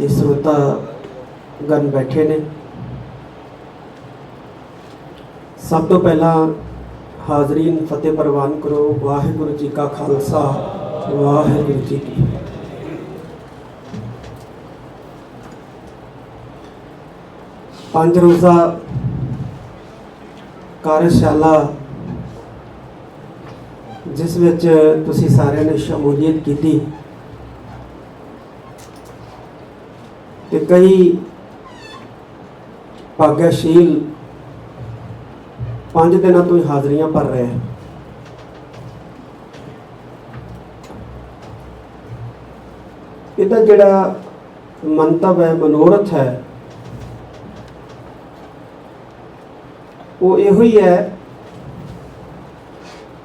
ते श्रोता गण बैठे ने। सब तो पहला हाजरीन फतेह प्रवान करो। वाहिगुरु जी का खालसा वाहिगुरु जी की। पंज रोज़ा कार्यशाला जिस विच तुसी सारे ने शमूलीयत की ते कई भाग्यशील 5 दिनों तो ही हाज़रियां भर रहे हैं। इहदा जिहड़ा मंतव है, मनोरथ है, वो इहो ही है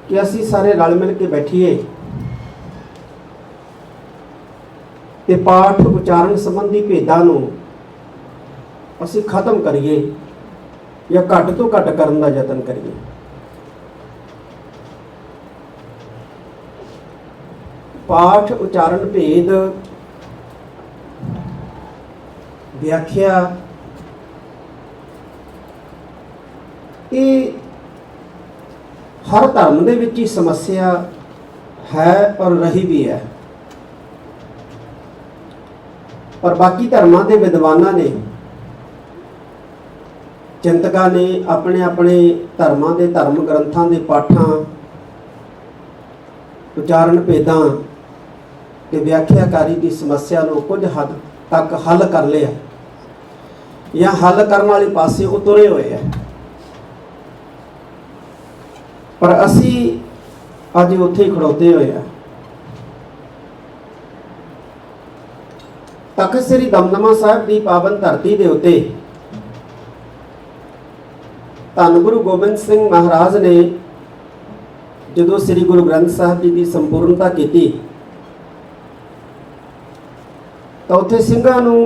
कि असी सारे रल मिल के बैठिए ते पाठ उचारण संबंधी भेदां नूं असी खत्म करिए या घट तो घट करन दा यतन करिए। पाठ उचारण भेद व्याख्या ये हर धर्म दे विच ही समस्या है और रही भी है, पर बाकी धर्मां दे विद्वानां ने, चिंतकां ने अपने अपने धर्मां दे धर्म ग्रंथां दे पाठां उचारण भेदां ते व्याख्याकारी की समस्या नूं कुछ हद तक हल कर लिया या हल करने वाले पासे उतरे हुए हैं। पर असी अज उत्थे ही खड़ोते हुए हैं। तख्त श्री दमदमा साहिब की पावन धरती के उत्ते धन गुरु गोबिंद सिंह महाराज ने जो श्री गुरु ग्रंथ साहिब जी की संपूर्णता की तो उत्थे सिंघां नूं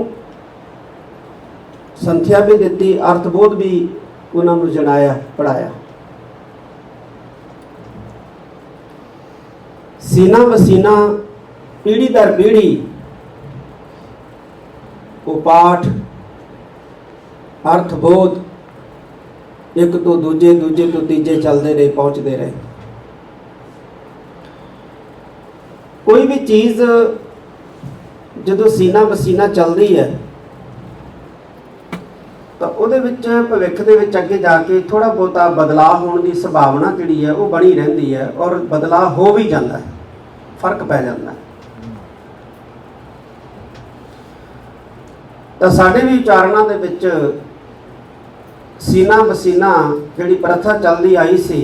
संथ्या भी दी, अर्थबोध भी उन्होंने जनाया, पढ़ाया। सीना वसीना पीढ़ी दर पीढ़ी वो पाठ अर्थबोध एक तो दूजे, दूजे तो तीजे चलते रहे, पहुँचते रहे। कोई भी चीज़ जो सीना वसीना चलती है तो उहदे विच भविख दे विच अगे जाके थोड़ा बहुता बदलाव होने की संभावना जिहड़ी है वो बनी रहिंदी है और बदलाव हो भी जाता है, फर्क पै जाता है। तो साडे भी उचारणा दे विच सीना वसीना जिहड़ी प्रथा चलती आई सी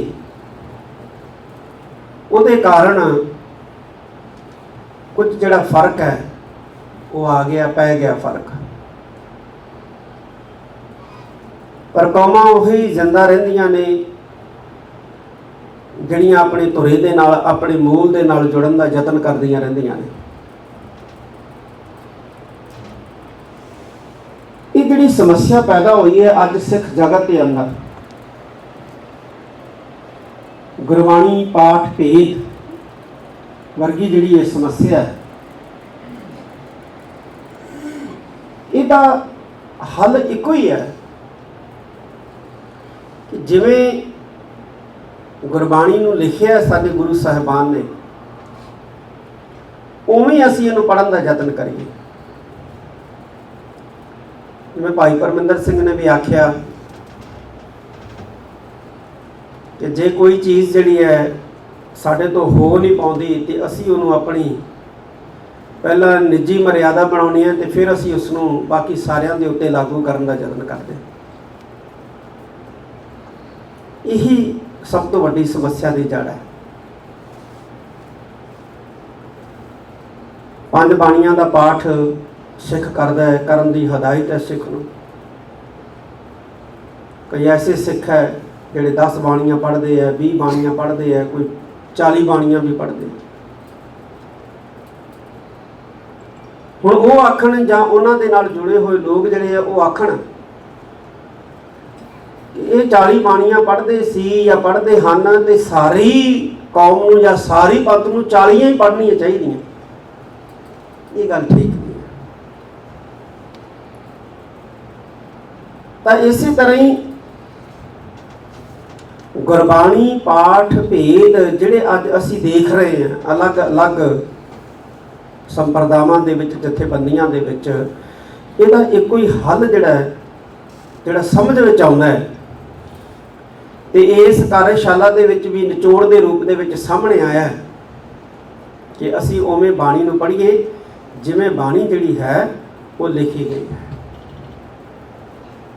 उहदे कारण कुछ जिहड़ा फर्क है वो आ गया, पै गया फर्क। पर कौमां उही जिंदा रहिंदियां ने जिहड़ियां अपने धुरे दे नाल, अपने मूल दे नाल जुड़न दा यतन करदियां रहिंदियां ने। ये जिहड़ी समस्या पैदा हुई है अज सिख जगत के अंदर, गुरबाणी पाठ भेद वर्गी जिहड़ी ये समस्या है, इहदा हल इको ही है कि जिवें गुरबाणी नूं लिखिया साडे गुरु साहिबान ने उवें असीं इहनूं पढ़न दा यतन करिए। जिवें भाई परमिंदर सिंह ने भी आख्या कि जे कोई चीज़ जिहड़ी है साडे तो हो नहीं पाउंदी ते असीं उहनूं अपनी पहला निजी मर्यादा बनाउणी है ते फिर असीं उसनूं बाकी सारिਆਂ ਦੇ ਉੱਤੇ लागू ਕਰਨ ਦਾ ਯਤਨ ਕਰਦੇ। यही सब तो वड्डी समस्या की जड़ है। 5 बाणियां का पाठ सिख करदा है, करन दी हदायत है सिख नूं। कई ऐसे सिख है जिहड़े 10 बाणियां पढ़ते हैं, 20 बाणियां पढ़ते हैं, कोई 40 बाणियां भी पढ़ते हैं। हुण वो आखण जां उन्हां दे नाल जुड़े हुए लोग जिहड़े आ वो आखण ये 40 बाणियां पढ़ते सी या पढ़ते हैं तो सारी कौम नूं या सारी पंथ नूं 40 ही पढ़नियां चाहिए। ये गल ठीक नहीं है। ਤਾਂ ਇਸੇ ਤਰ੍ਹਾਂ ਹੀ ਗੁਰਬਾਣੀ ਪਾਠ ਭੇਦ ਜਿਹੜੇ ਅੱਜ ਅਸੀਂ ਦੇਖ ਰਹੇ ਹਾਂ ਅਲੱਗ-ਅਲੱਗ ਸੰਪਰਦਾਵਾਂ ਦੇ ਵਿੱਚ, ਜਥੇਬੰਦੀਆਂ ਦੇ ਵਿੱਚ, ਇਹਦਾ ਇੱਕੋ ਹੀ ਹੱਲ ਜਿਹੜਾ ਸਮਝ ਵਿੱਚ ਆਉਂਦਾ ਹੈ। ਤੇ ਇਸ ਕਾਰਜਸ਼ਾਲਾ ਦੇ ਵਿੱਚ ਵੀ ਨਿਚੋੜ ਦੇ ਰੂਪ ਦੇ ਵਿੱਚ ਸਾਹਮਣੇ ਆਇਆ ਕਿ ਅਸੀਂ ਉਵੇਂ ਬਾਣੀ ਨੂੰ ਪੜ੍ਹੀਏ ਜਿਵੇਂ ਬਾਣੀ ਜਿਹੜੀ ਹੈ ਉਹ ਲਿਖੀ ਗਈ ਹੈ।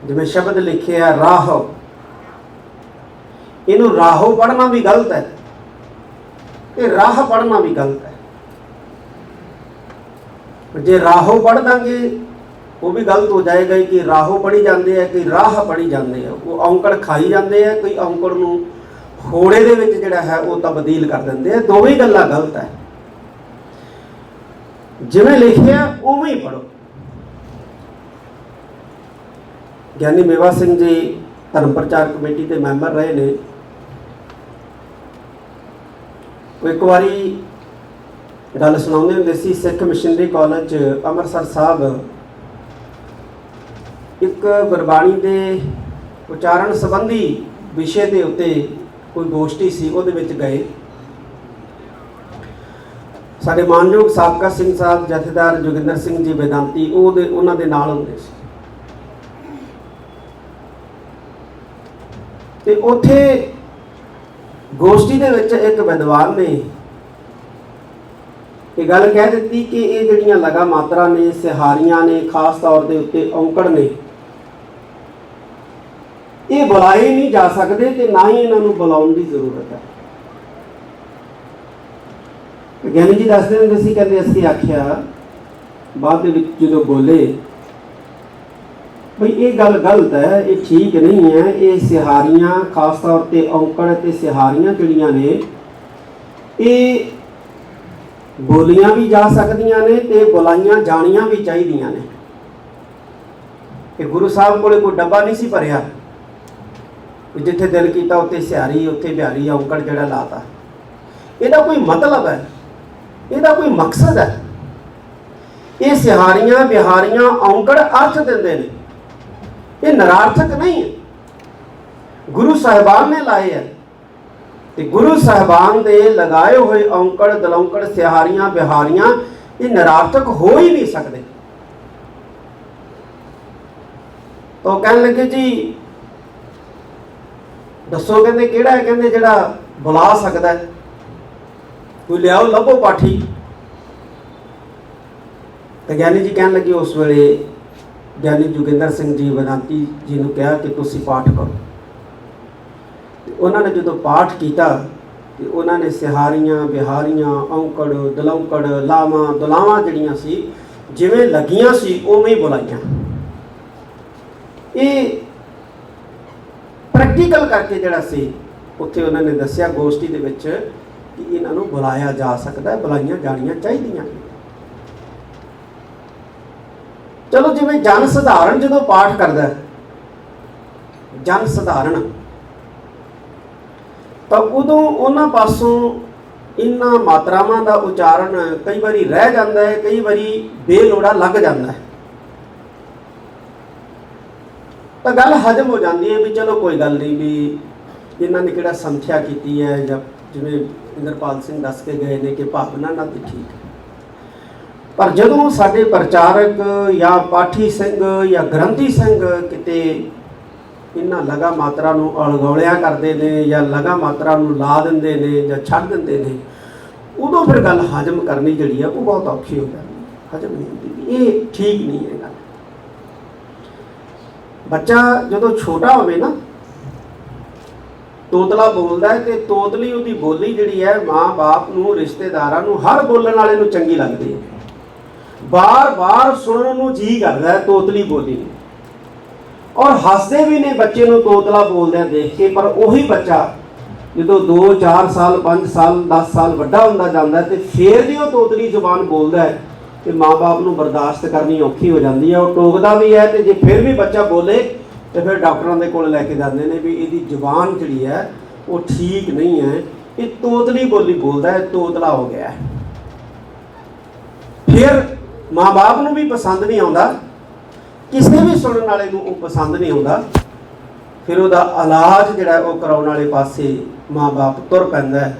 ਜਿਵੇਂ ਸ਼ਬਦ ਲਿਖਿਆ ਰਾਹੋ, ਇਹਨੂੰ ਰਾਹੋ ਪੜ੍ਹਨਾ ਵੀ ਗਲਤ ਹੈ ਤੇ ਰਾਹ ਪੜ੍ਹਨਾ ਵੀ ਗਲਤ ਹੈ। ਜੇ ਰਾਹੋ ਪੜ੍ਹ ਦਾਂਗੇ ਉਹ ਵੀ ਗਲਤ ਹੋ ਜਾਏਗਾ ਕਿ ਰਾਹੋ ਪੜ੍ਹੀ ਜਾਂਦੇ ਆ ਕਿ ਰਾਹ ਪੜ੍ਹੀ ਜਾਂਦੇ ਆ। ਉਹ ਔਂਕੜ ਖਾਈ ਜਾਂਦੇ ਆ, ਕੋਈ ਔਂਕੜ ਨੂੰ ਹੋੜੇ ਦੇ ਵਿੱਚ ਜਿਹੜਾ ਹੈ ਉਹ ਤਬਦੀਲ ਕਰ ਦਿੰਦੇ ਆ। ਦੋਵੇਂ ਗੱਲਾਂ ਗਲਤ ਹੈ। ਜਿਵੇਂ ਲਿਖਿਆ ਉਵੇਂ ਹੀ ਪੜ੍ਹੋ। ਗਿਆਨੀ ਮੇਵਾ ਸਿੰਘ ਜੀ ਧਰਮ ਪ੍ਰਚਾਰ ਕਮੇਟੀ ਦੇ ਮੈਂਬਰ ਰਹੇ ਨੇ। ਉਹ ਇੱਕ ਵਾਰੀ ਗੱਲ ਸੁਣਾਉਂਦੇ ਹੁੰਦੇ ਸੀ, ਸਿੱਖ ਮਿਸ਼ਨਰੀ ਕਾਲਜ ਅੰਮ੍ਰਿਤਸਰ ਸਾਹਿਬ ਇੱਕ ਗੁਰਬਾਣੀ ਦੇ ਉਚਾਰਨ ਸੰਬੰਧੀ ਵਿਸ਼ੇ ਦੇ ਉੱਤੇ ਕੋਈ ਗੋਸ਼ਟੀ ਸੀ, ਉਹਦੇ ਵਿੱਚ ਗਏ। ਸਾਡੇ ਮਾਨਯੋਗ ਸਾਬਕਾ ਸਿੰਘ ਸਾਹਿਬ ਜਥੇਦਾਰ ਜੋਗਿੰਦਰ ਸਿੰਘ ਜੀ ਵੇਦਾਂਤੀ ਉਹਨਾਂ ਦੇ ਨਾਲ ਹੁੰਦੇ ਸੀ। ਤੇ ਉੱਥੇ ਗੋਸ਼ਟੀ ਦੇ ਵਿੱਚ ਇੱਕ ਵਿਦਵਾਨ ਨੇ ਇਹ ਗੱਲ ਕਹਿ ਦਿੱਤੀ ਕਿ ਇਹ ਜਿਹੜੀਆਂ ਲਗਾ ਮਾਤਰਾ ਨੇ, ਸਿਹਾਰੀਆਂ ਨੇ, ਖਾਸ ਤੌਰ ਦੇ ਉੱਤੇ ਔਂਕੜ ਨੇ, ਇਹ ਬੁਲਾਏ ਨਹੀਂ ਜਾ ਸਕਦੇ ਤੇ ਨਾ ਹੀ ਇਹਨਾਂ ਨੂੰ ਬੁਲਾਉਣ ਦੀ ਜ਼ਰੂਰਤ ਹੈ। ਗਿਆਨੀ ਜੀ ਦੱਸਦੇ ਹੁੰਦੇ ਸੀ, ਕਹਿੰਦੇ ਅਸੀਂ ਆਖਿਆ ਬਾਅਦ ਦੇ ਵਿੱਚ ਜਦੋਂ ਬੋਲੇ ਬਈ ਇਹ ਗੱਲ ਗਲਤ ਹੈ, ਇਹ ਠੀਕ ਨਹੀਂ ਹੈ। ਇਹ ਸਿਹਾਰੀਆਂ, ਖਾਸ ਤੌਰ ਤੇ ਔਂਕੜ ਤੇ ਸਿਹਾਰੀਆਂ ਜਿਹੜੀਆਂ ਨੇ ਇਹ ਬੋਲੀਆਂ ਵੀ ਜਾ ਸਕਦੀਆਂ ਨੇ ਤੇ ਬੁਲਾਈਆਂ ਜਾਣੀਆਂ ਵੀ ਚਾਹੀਦੀਆਂ ਨੇ। ਇਹ ਗੁਰੂ ਸਾਹਿਬ ਕੋਲੇ ਕੋਈ ਡੱਬਾ ਨਹੀਂ ਸੀ ਭਰਿਆ, ਜਿੱਥੇ ਦਿਲ ਕੀਤਾ ਉੱਥੇ ਸਿਹਾਰੀ, ਉੱਥੇ ਬਿਹਾਰੀ, ਔਂਕੜ ਜਿਹੜਾ ਲਾਤਾ। ਇਹਦਾ ਕੋਈ ਮਤਲਬ ਹੈ, ਇਹਦਾ ਕੋਈ ਮਕਸਦ ਹੈ। ਇਹ ਸਿਹਾਰੀਆਂ, ਬਿਹਾਰੀਆਂ, ਔਂਕੜ ਅਰਥ ਦਿੰਦੇ ਨੇ, ਇਹ ਨਿਰਾਰਥਕ ਨਹੀਂ ਹੈ। ਗੁਰੂ ਸਾਹਿਬਾਨ ਨੇ ਲਾਏ ਹੈ ਤੇ ਗੁਰੂ ਸਾਹਿਬਾਨ ਦੇ ਲਗਾਏ ਹੋਏ ਔਂਕੜ, ਦਲੌਂਕੜ, ਸਿਹਾਰੀਆਂ, ਬਿਹਾਰੀਆਂ ਇਹ ਨਿਰਾਰਥਕ ਹੋ ਹੀ ਨਹੀਂ ਸਕਦੇ। ਤਾਂ ਉਹ ਕਹਿਣ ਲੱਗੇ ਜੀ ਦੱਸੋ, ਕਹਿੰਦੇ ਕਿਹੜਾ ਹੈ? ਕਹਿੰਦੇ ਜਿਹੜਾ ਬੁਲਾ ਸਕਦਾ ਹੈ, ਕੋਈ ਲਿਆਓ ਲੱਭੋ ਪਾਠੀ। ਤੇ ਗਿਆਨੀ ਜੀ ਕਹਿਣ ਲੱਗੇ ਉਸ ਵੇਲੇ ਗਿਆਨੀ ਜੋਗਿੰਦਰ ਸਿੰਘ ਜੀ ਵੇਦਾਂਤੀ ਜੀ ਨੂੰ ਕਿਹਾ ਕਿ ਤੁਸੀਂ ਪਾਠ ਕਰੋ। ਤੇ ਉਹਨਾਂ ਨੇ ਜਦੋਂ ਪਾਠ ਕੀਤਾ ਤੇ ਉਹਨਾਂ ਨੇ ਸਿਹਾਰੀਆਂ, ਬਿਹਾਰੀਆਂ, ਔਂਕੜ, ਦਲੌਂਕੜ, ਲਾਵਾਂ, ਦੁਲਾਵਾਂ ਜਿਹੜੀਆਂ ਸੀ ਜਿਵੇਂ ਲੱਗੀਆਂ ਸੀ ਉਵੇਂ ਹੀ ਬੁਲਾਈਆਂ। ਇਹ ਪ੍ਰੈਕਟੀਕਲ ਕਰਕੇ ਜਿਹੜਾ ਸੀ ਉੱਥੇ ਉਹਨਾਂ ਨੇ ਦੱਸਿਆ ਗੋਸ਼ਟੀ ਦੇ ਵਿੱਚ ਕਿ ਇਹਨਾਂ ਨੂੰ ਬੁਲਾਇਆ ਜਾ ਸਕਦਾ ਹੈ, ਬੁਲਾਈਆਂ ਜਾਣੀਆਂ ਚਾਹੀਦੀਆਂ। ਚਲੋ ਜਿਵੇਂ ਜਨ ਸਧਾਰਨ ਜਦੋਂ ਪਾਠ ਕਰਦਾ, ਜਨ ਸਧਾਰਨ, ਤਾਂ ਉਦੋਂ ਉਹਨਾਂ ਪਾਸੋਂ ਇਹਨਾਂ ਮਾਤਰਾਵਾਂ ਦਾ ਉਚਾਰਨ ਕਈ ਵਾਰੀ ਰਹਿ ਜਾਂਦਾ ਹੈ, ਕਈ ਵਾਰੀ ਬੇਲੋੜਾ ਲੱਗ ਜਾਂਦਾ ਹੈ। ਤਾਂ ਗੱਲ ਹਜਮ ਹੋ ਜਾਂਦੀ ਹੈ ਵੀ ਚਲੋ ਕੋਈ ਗੱਲ ਨਹੀਂ, ਵੀ ਇਹਨਾਂ ਨੇ ਕਿਹੜਾ ਸਮੀਖਿਆ ਕੀਤੀ ਹੈ, ਜਾਂ ਜਿਵੇਂ ਇੰਦਰਪਾਲ ਸਿੰਘ ਦੱਸ ਕੇ ਗਏ ਨੇ ਕਿ ਭਾਵਨਾ ਨਾਲ ਤੇ ਠੀਕ ਹੈ। ਪਰ ਜਦੋਂ ਸਾਡੇ ਪ੍ਰਚਾਰਕ ਜਾਂ ਪਾਠੀ ਸਿੰਘ ਜਾਂ ਗ੍ਰੰਥੀ ਸਿੰਘ ਕਿਤੇ ਇਹਨਾਂ ਲਗਾ ਮਾਤਰਾ ਨੂੰ ਅਲਗੌਲਿਆ ਕਰਦੇ ਨੇ ਜਾਂ ਲਗਾ ਮਾਤਰਾ ਨੂੰ ਲਾ ਦਿੰਦੇ ਨੇ ਜਾਂ ਛੱਡ ਦਿੰਦੇ ਨੇ, ਉਦੋਂ ਫਿਰ ਗੱਲ ਹਜਮ ਕਰਨੀ ਜਿਹੜੀ ਆ ਉਹ ਬਹੁਤ ਔਖੀ ਹੋ ਜਾਂਦੀ ਹੈ, ਹਜਮ ਨਹੀਂ ਹੁੰਦੀ। ਇਹ ਠੀਕ ਨਹੀਂ ਹੈ ਗੱਲ। ਬੱਚਾ ਜਦੋਂ ਛੋਟਾ ਹੋਵੇ ਨਾ, ਤੋਤਲਾ ਬੋਲਦਾ ਹੈ ਤੇ ਤੋਤਲੀ ਉਹਦੀ ਬੋਲੀ ਜਿਹੜੀ ਹੈ ਮਾਂ-ਬਾਪ ਨੂੰ, ਰਿਸ਼ਤੇਦਾਰਾਂ ਨੂੰ, ਹਰ ਬੋਲਣ ਵਾਲੇ ਨੂੰ ਚੰਗੀ ਲੱਗਦੀ ਹੈ। ਬਾਰ-ਬਾਰ ਸੁਣਨ ਨੂੰ ਜੀ ਕਰਦਾ ਹੈ ਤੋਤਲੀ ਬੋਲੀ ਨੂੰ, ਔਰ ਹੱਸਦੇ ਵੀ ਨੇ ਬੱਚੇ ਨੂੰ ਤੋਤਲਾ ਬੋਲਦਿਆਂ ਦੇਖ ਕੇ। ਪਰ ਉਹੀ ਬੱਚਾ ਜਦੋਂ 2, 4 ਸਾਲ, 5 ਸਾਲ, 10 ਸਾਲ ਵੱਡਾ ਹੁੰਦਾ ਜਾਂਦਾ ਤੇ ਫੇਰ ਵੀ ਉਹ ਤੋਤਲੀ ਜ਼ੁਬਾਨ ਬੋਲਦਾ ਹੈ ਤੇ ਮਾਂ-ਬਾਪ ਨੂੰ ਬਰਦਾਸ਼ਤ ਕਰਨੀ ਔਖੀ ਹੋ ਜਾਂਦੀ ਹੈ। ਉਹ ਟੋਕਦਾ ਵੀ ਹੈ ਤੇ ਜੇ ਫਿਰ ਵੀ ਬੱਚਾ ਬੋਲੇ ਤੇ ਫਿਰ ਡਾਕਟਰਾਂ ਦੇ ਕੋਲ ਲੈ ਕੇ ਜਾਂਦੇ ਨੇ ਵੀ ਇਹਦੀ ਜ਼ੁਬਾਨ ਜਿਹੜੀ ਹੈ ਉਹ ਠੀਕ ਨਹੀਂ ਹੈ, ਇਹ ਤੋਤਲੀ ਬੋਲੀ ਬੋਲਦਾ ਹੈ, ਤੋਤਲਾ ਹੋ ਗਿਆ ਹੈ। ਫਿਰ ਮਾਂ-ਬਾਪ ਨੂੰ ਵੀ ਪਸੰਦ ਨਹੀਂ ਆਉਂਦਾ किसी भी सुनने वाले को वो पसंद नहीं आता, फिर उसका इलाज जिहड़ा वो कराने वाले पासे माँ बाप तुर पैंदा है,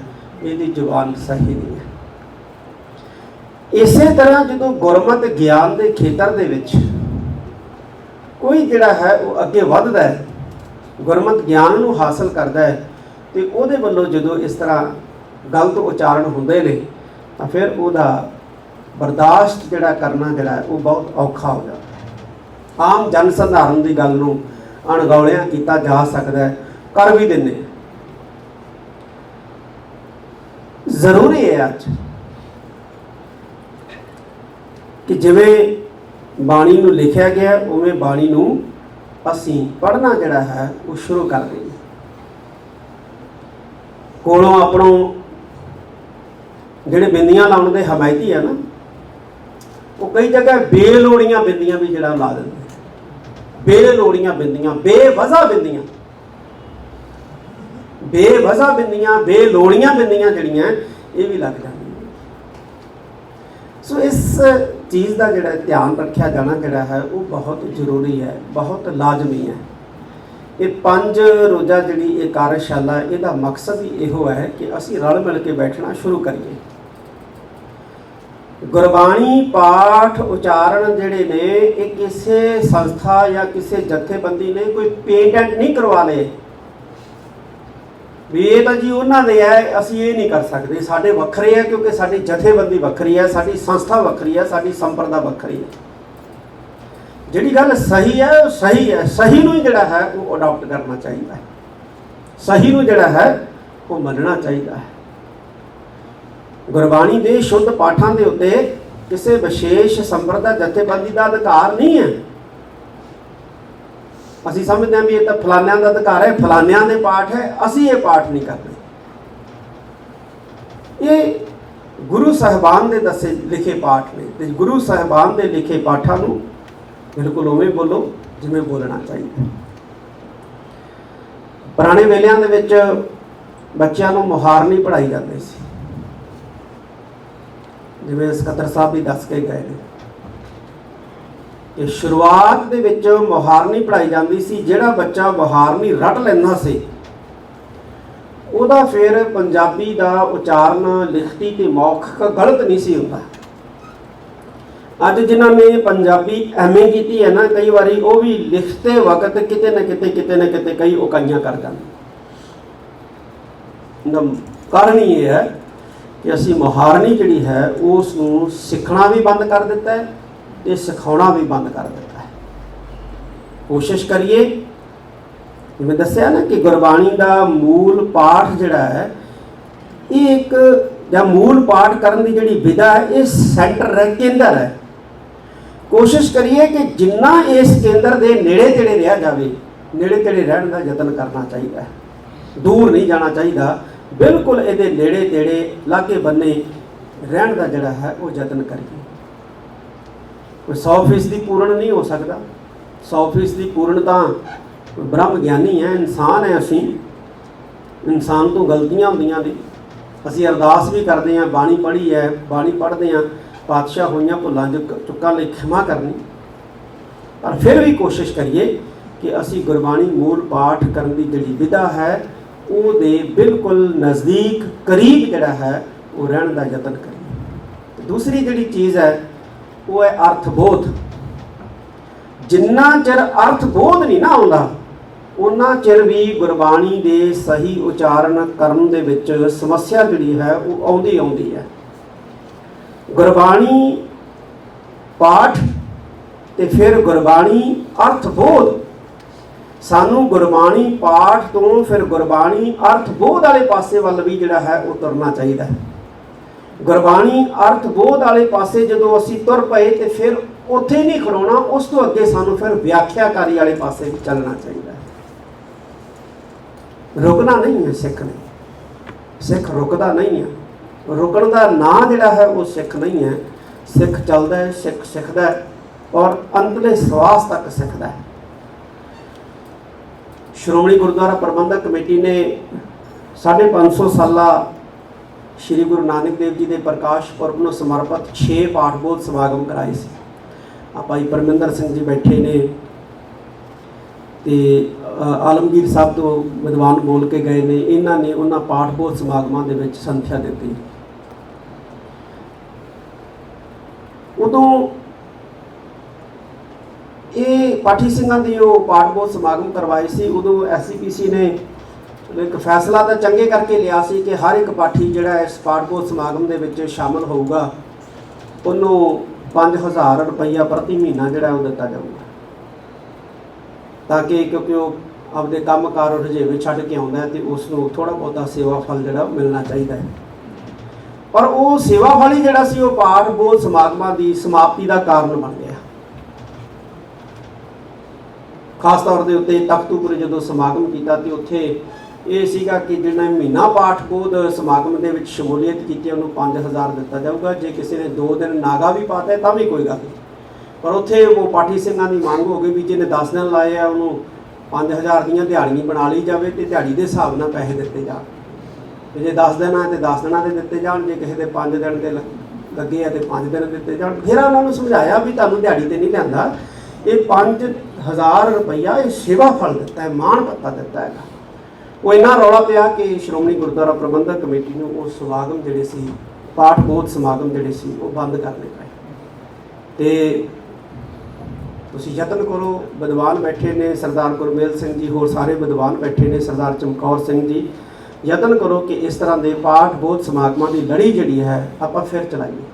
इसकी जुबान सही नहीं है। इसे तरह जो गुरमत ज्ञान के खेतर दे विच कोई जिहड़ा है वो अगे वधदा है, गुरमत ज्ञान नूं हासिल करता है, तो उहदे वल्लों जो इस तरह गलत उचारण होंदे ने तो फिर उसका बर्दाश्त जिहड़ा करना जिहड़ा है वो बहुत औखा हो जाता है। आम जन सधारण की गल नूं अणगौलिया किया जा सकता है, कर भी देने। जरूरी है अज कि जिवें बाणी नूं लिखिया गया उवें बाणी नूं असीं पढ़ना जिहड़ा है वो शुरू कर दईए। कोलों अपनों जिहड़े बिंदियां लाउण दे हमायती है ना, वो कई जगह बेलोड़ियां बिंदियां भी जिहड़ा ला दिंदे, बेलोड़ियां बिंदियां, बेवजह बिंदियां, बेवजह बिंदियां, बेलोड़ियां बिंदियां जिहड़ियां ये भी लग जांदियां। सो इस चीज़ का जिहड़ा ध्यान रखा जाना जिहड़ा है वो बहुत जरूरी है, बहुत लाजमी है। ये 5 रोज़ा जिहड़ी ये कार्यशाला इहदा मकसद ही इहो है कि असीं रल मिल के बैठना शुरू करिए। गुरबाणी पाठ उचारण जिहड़े ने ये किसी संस्था या किसी जथेबंदी ने कोई पेटेंट नहीं करवा ले भी ये तो जी उन्होंने दे है, असीं ये नहीं कर सकते, साडे वखरे है, क्योंकि साडी जथेबंदी वखरी है, साडी संस्था वखरी है, साडी संप्रदा वखरी है। जिहड़ी गल सही है वो सही है, सही नूं जिहड़ा है वो अडॉप्ट करना चाहिए है, सही नूं जिहड़ा है वो मनना चाहिए है। गुरबाणी दे शुद्ध पाठां दे उत्ते किसी विशेष संप्रदा जथेबंदी का अधिकार नहीं है। असीं समझते हैं भी ये तो फलानियां का अधिकार है, फलानियां दे पाठ है, असीं ये पाठ नहीं करते। ये गुरु साहिबान दे दसे लिखे पाठ ने, ते गुरु साहिबान दे लिखे पाठां नूं बिल्कुल उवें बोलो जिवें बोलना चाहिए। पुराने वेलियां दे विच बच्चों नूं मुहारनी पढ़ाई जाती सी, जिवें सकत्तर साहब भी दस के गए ने कि शुरुआत दे विच मुहारनी पढ़ाई जाती सी। जिहड़ा बच्चा मुहारनी रट लैंदा सी उहदा फिर पंजाबी का उचारण लिखती ते मौखिक गलत नहीं सी हुंदा। अज जिन्हां ने पंजाबी MA की है ना, कई बारी वो भी लिखते वक्त किते न किते कई उकाइयां कर जाते। कारण ये है कि असी मुहारनी जिहड़ी है उसनूं सीखना भी बंद कर दिता है ते सिखाउणा भी बंद कर दिता है। कोशिश करिए, मैं दस्सिया ना कि गुरबाणी का मूल पाठ जिहड़ा है ये एक या मूल पाठ करन दी जिहड़ी विधा है ये सेंटर है, केंद्र है। कोशिश करिए कि जिन्ना इस केंद्र के नेड़े तेड़े रहा जाए, नेड़े तेड़े रहने का यतन करना चाहिए, दूर नहीं जाना चाहिए, बिल्कुल ये नेड़े तेड़े लागे बन्ने रहने का जिहड़ा है वो यतन करिए। कोई 100% पूर्ण नहीं हो सकता, 100% पूर्णता ब्रह्म ज्ञानी है, इंसान है, असी इंसान तो गलतियां होंदियां ने, असी अरदास भी करते हैं, बाणी पढ़ी है, बाणी पढ़ते हैं, पातशाह होइयां भुलां चुक्कां लई खिमा करनी, पर फिर भी कोशिश करिए कि असी गुरबाणी मूल पाठ करन दी जिहड़ी विधा है ਉਹਦੇ बिल्कुल नज़दीक करीब जिहड़ा है वो रहने का यतन करिए। दूसरी जिहड़ी चीज़ है वो है अर्थबोध। जिन्ना चिर अर्थबोध नहीं ना आउंदा उन्ना चिर भी गुरबाणी दे सही उचारण करन दे विच समस्या जिहड़ी है वो आउंदी है। गुरबाणी पाठ ते फिर गुरबाणी अर्थबोध, सानू गुरबाणी पाठ तो फिर गुरबाणी अर्थबोध वाले पासे वाल भी जिहड़ा है वो तुरना चाहिए। गुरबाणी अर्थबोध वाले पासे जदों असी तुर पए तो फिर उत्थे नहीं खड़ोना, उस तो अगे सानू फिर व्याख्याकारी वाले पासे भी चलना चाहिए। रुकना नहीं है सिख ने, सिख रुकदा नहीं है, रुकण का नाम जिहड़ा है वो सिख नहीं है। सिख चलदा है, सिख सिखदा है और अंतले सवास तक सिखदा है। श्रोमणी गुरुद्वारा प्रबंधक कमेटी ने 550 साला श्री गुरु नानक देव जी के प्रकाश पुरब को समर्पित 6 पाठबोध समागम कराए थे। भाई परमिंदर सिंह जी बैठे ने, तो आलमगीर साहब तो विद्वान बोल के गए ने, इन्होंने उन्होंने पाठ बोध समागमां दे विच संथਿਆ दी। उदों ये पाठी ਸਿੰਘਾਂ ਦੀ ਉਹ पाठ बोध समागम करवाए सी, उदों SCPC ने एक फैसला तो चंगे करके लिया सी कि हर एक पाठी जिहड़ा इस पाठ बोध समागम दे विच शामिल होऊगा उन्होंने 5000 रुपया प्रति महीना जिहड़ा वो दिता जाऊगा, ताकि क्योंकि वो आपदे काम कार रजेवे छड्ड के आउंदा है तो उसनूं थोड़ा बहुता सेवा फल जिहड़ा मिलना चाहिए। पर वो सेवा फल ही जिहड़ा सी वो पाठ बोध समागमां दी समाप्ति का कारण बन गया। खास तौर के उत्ते तख्तूपुर जो समागम किया तो उत्थे ये सीगा कि जिन्हें महीना पाठ बोध समागम के विच शमूलीयत की उन्होंने 5000 दिता जाऊगा, जे किसी ने 2 दिन नागा भी पाता है तो भी कोई गल नहीं। पर उत्थे वो पाठी ਸਿੰਘਾਂ की मांग हो गई भी जिन्हें 10 दिन लाए आ उन्होंने 5000 ਦੀਆਂ ਦਿਹਾੜੀਆਂ बना ली जाए तो दिहाड़ी के हिसाब नाल पैसे दिते जाण, जे 10 दिन है तो 10 दिनों के दिते जाण, जे किसी के 5 दिन के लगे है तो 5 दिन दिते जाण। फिर उन्होंने समझाया भी तुहानूं दिहाड़ी ते नहीं लिआंदा, ये 5000 रुपया ये सेवा फल दिता है, मान भत्ता दिता है। वो इन्ना रौला पिया कि श्रोमणी गुरुद्वारा प्रबंधक कमेटी ने वो समागम जिहड़े सी पाठ बोध समागम जिहड़े सी वो बंद करने पाए। तो तुसीं यतन करो, विद्वान बैठे ने सरदार गुरमेल सिंह जी, होर सारे विद्वान बैठे ने, सरदार चमकौर सिंह जी, यतन करो कि इस तरह के पाठ बोध समागमां की लड़ी जिहड़ी है आपां फिर चलाइए।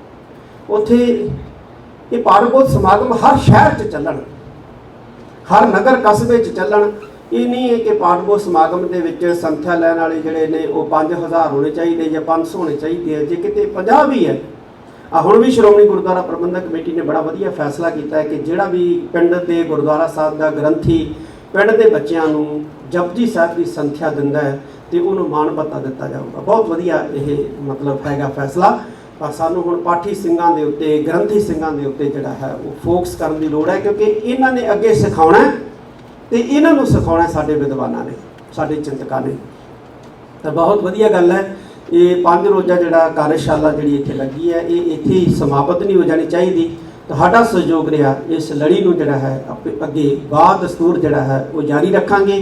उत्थे ये पाठ बोध समागम हर शहर च चलन, हर नगर कस्बे च चलन। ये नहीं है कि पाठ बोध समागम के विच संथਿਆ लैन वाले जिहड़े ने वो 5000 होने चाहिए या 500 होने चाहिए, जे किते 50 भी है। हुण भी श्रोमणी गुरुद्वारा प्रबंधक कमेटी ने बड़ा वधिया फैसला किया है कि जिहड़ा भी पिंड के गुरुद्वारा साहब का ग्रंथी पिंड के बच्चों नूं जपजी साहब की संथਿਆ दिंदा है तो उन्होंने मान भत्ता दिता जाऊगा। बहुत वधिया ये मतलब हैगा फैसला। पर सानूं हुण पाठी ਸਿੰਘਾਂ ਦੇ उत्ते ग्रंथी ਸਿੰਘਾਂ ਦੇ उत्ते जिहड़ा है वो फोकस करने की लोड़ है, क्योंकि इन्हां ने अगे सिखाउणा तो इन्हां नूं सिखाउणा साडे विद्वानां ने, साडे चिंतकां ने। तो बहुत वधिया गल है। ये 5 रोज़ा जिहड़ा कार्यशाला जिहड़ी इत्थे लगी है ये इत्थे ही समाप्त नहीं हो जानी चाहिए। तुहाडा सहयोग रहा इस लड़ी नूं जिहड़ा है अगे बाद दस्तूर जिहड़ा है वो जारी रखांगे।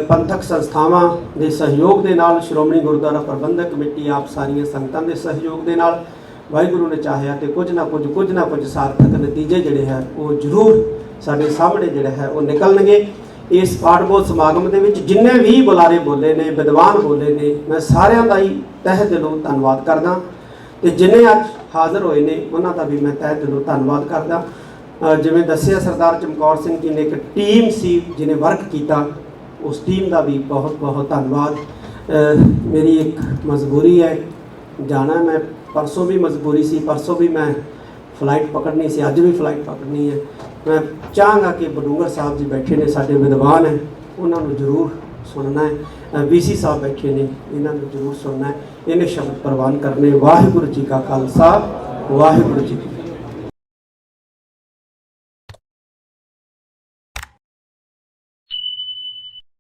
पंथक संस्थावां के सहयोग के नाल, श्रोमणी गुरुद्वारा प्रबंधक कमेटी आप सारिया संगतां के सहयोग के नाल वाहिगुरू ने चाहया तो कुछ ना कुछ सार्थक नतीजे जिहड़े है वो जरूर साडे सामने जिहड़े है वो निकलणगे। इस पाठ बोध समागम के विच जिन्ने भी बुलारे बोले ने, विद्वान बोले ने, मैं सारिਆਂ ਦਾ ही तह दिलों धन्नवाद करदा ते जिन्ने अज हाज़र होए ने उन्हां दा भी मैं तह दिलों धन्नवाद करदा। जिवें दस्सिया सरदार चमकौर सिंह जी ने एक टीम सी जिन्हें वर्क किया, उस टीम का भी बहुत बहुत धन्नवाद। मेरी एक मजबूरी है जाना, मैं परसों भी मजबूरी सी, परसों भी मैं फ्लाइट पकड़नी सी, अज भी फ्लाइट पकड़नी है। मैं चाहूँगा कि बडूंगर साहब जी बैठे ने, साडे विद्वान हैं, उन्होंने जरूर सुनना है। VC साहब बैठे ने, इन्होंने जरूर सुनना है, इन्हें शब्द प्रवान करने। वाहिगुरू जी का खालसा, वाहिगुरू जी की